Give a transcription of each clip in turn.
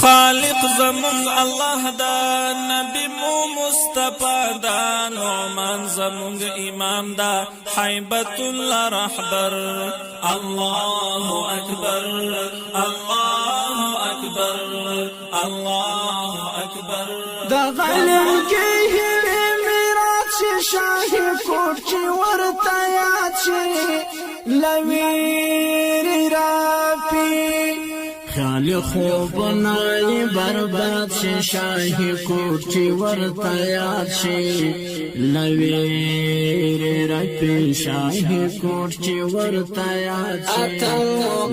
خالق زمون الله دا نبی مو مصطفی دا نعمان زمون امام دا حیبت الله رحبر الله اکبر الله اکبر الله اکبر دا غلم کې میراث شاهي کوټ چې ورته یاد شي لویر راپی خیال خوب نای برباد شي شاهي کوټ چې ورته یاد شي لویر راپی شاهي کوټ چې ورته یاد شي اتم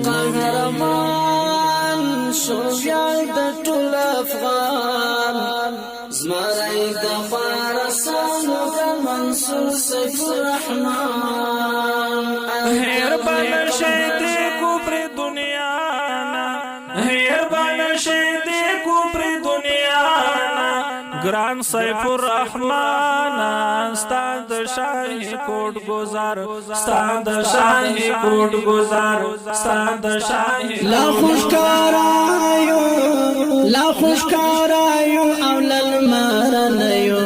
قهرمان شویای د ټول افغان زمرای د خراسانو د منصور سیف الرحمن هر بل شهید کوپر دنیا نا هر بل شهید کوپر دنیا نا گران سیف الرحمن استاد شاهی کوٹ گزار استاد شاهی کوٹ گزار استاد شاهی لا خوشکارایو اولل مارنیو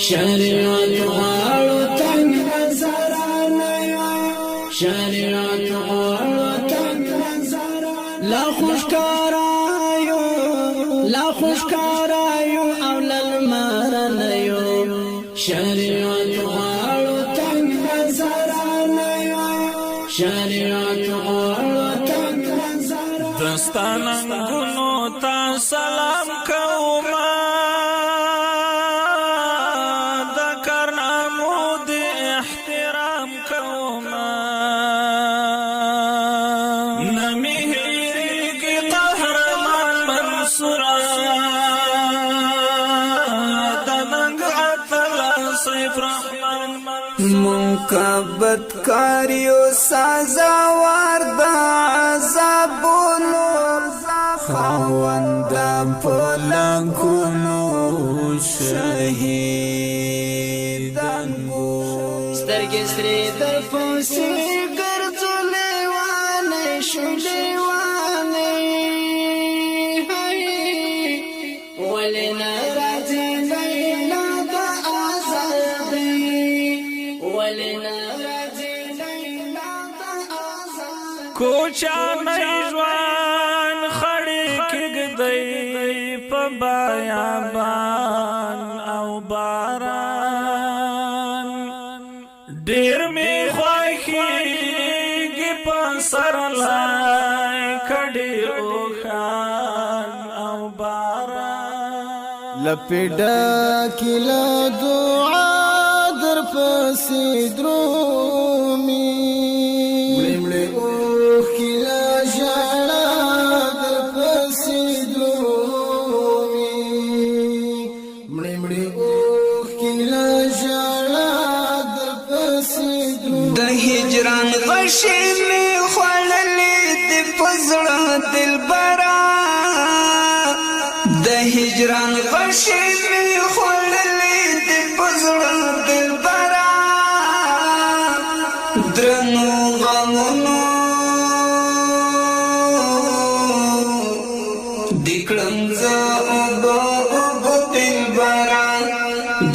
شریعت غاړو تنگ نظرانیو شریعت غاړو تنگ نظرانیو لا خوشکارایو اولل مارنیو شریعت غاړو تنگ نظرانیو شریعت غاړو تنگ نظرانیو دستانګونو تا سلام کوما د کرامو د احترام کوما نمی هیریږي قهرمان منصور د ننګ اتل سیف الرحمن منکبت کاریو سازاوار دا عذابونو خواندم پلنکونو شهیدانگو سترگی سری در پوسی گرزو لیوانی شو لیوانی ولی نرازی لیلا دا آزادی ولی نرازی لیلا دا آزادی کوچانی جوان خړی کېږدی په بیابان او باران ډېر مې خوښېږي په سرلای کډې اوښان او باران لپې ډکې له دعا در پسې درومي مړې مړې اوښکې له ژړا در پسې درومي مړې مړې اوښکې له ژړا در پسې درومي د هجران غشې مې خوړلې د په زړه دلبره د هجران غشې مې خوړلې د په زړه دلبره درنو غمونو دکړم زه اوبه اوبه دلبره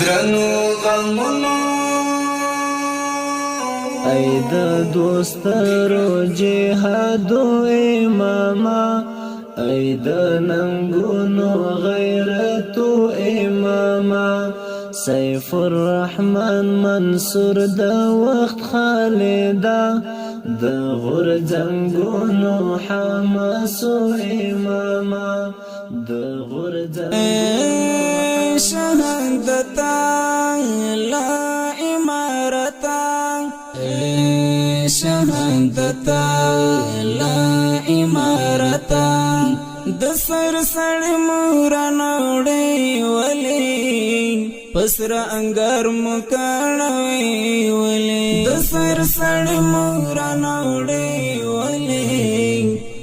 درنو غمونو ای د دوسترو جهادو اماما ای د ننګونو غیرتو اماما سیف الرحمن منصور د وخت خالدا د غورځنګونو حماسو اماما د غورځنګونو شهادتا لا امارتا شهادتا لا امارتا د سر سړ مورانوړې ولې پسر انګار مکانوي ولې د سر سړ مورانوړې ولې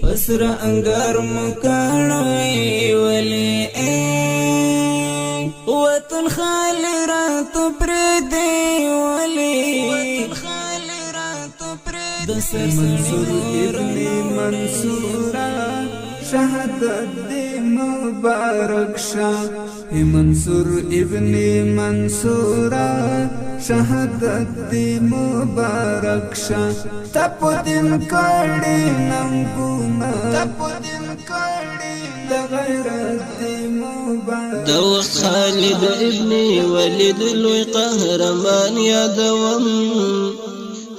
پسر انګار مکانوي ولې وطن خالرات پر دی ولې د سر منصور ابن منصورا شهادت دی مبارک شاه منصور ابن منصورا شهادت دی مبارک شاه تپ دین کړي نمګونه تپ دین کړي د غیرت دی مبارک دو خالد ابن ولید لوی قهرمان یادوم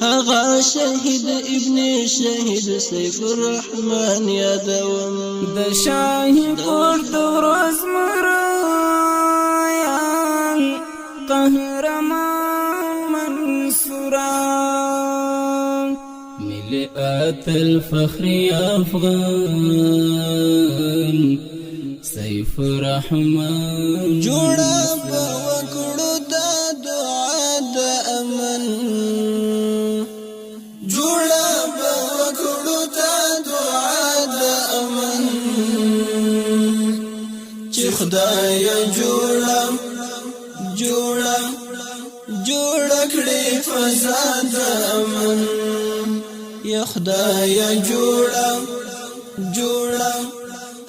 هغه شهید ابن شهید سیف الرحمن یادوم د شاهی کور د ورځ مرایان قهرمان منصوران ملئات الفخر افغان سیف الرحمن جوړه په وکړو د دعا د امن جوړه په وکړو د دعا د امن چې خدای جوړه کړې فضا د امن یا خدای جوړه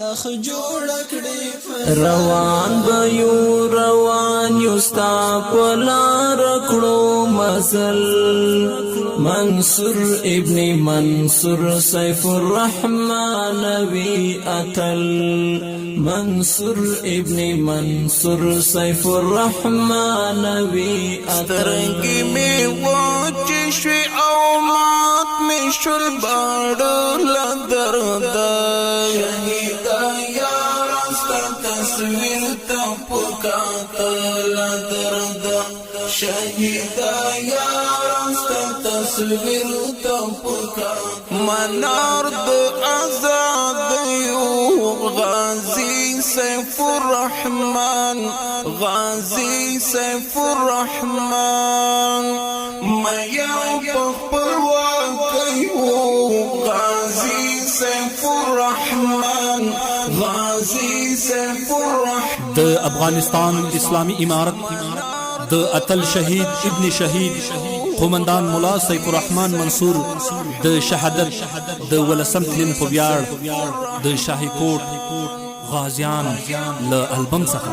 اخ جوړ کړې روان بيو روان یستا پلار کړو مزل منصور ابن منصور سیف الرحمن وی اتل منصور ابن منصور سیف الرحمن وی اترنګي می وچ شي او مات می شل باړ لدرد تصویر تا پکاتل درد شهید یاران ستا تصویر تا پکاتل منار د آزاد یو غازی سیف الرحمن غازی سیف الرحمن میا پخپل واقعیو غازی سیف الرحمن غازی سیف الرحمن د افغانستان اسلامی امارت د اتل شهید ابن شهید قومندان مولا سیف الرحمن منصور د شهادت د ولسم تلین په ویاړ د شاهي کوټ غازیان له البم څخه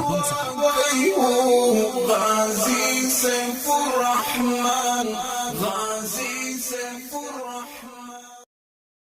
غازی سیف الرحمن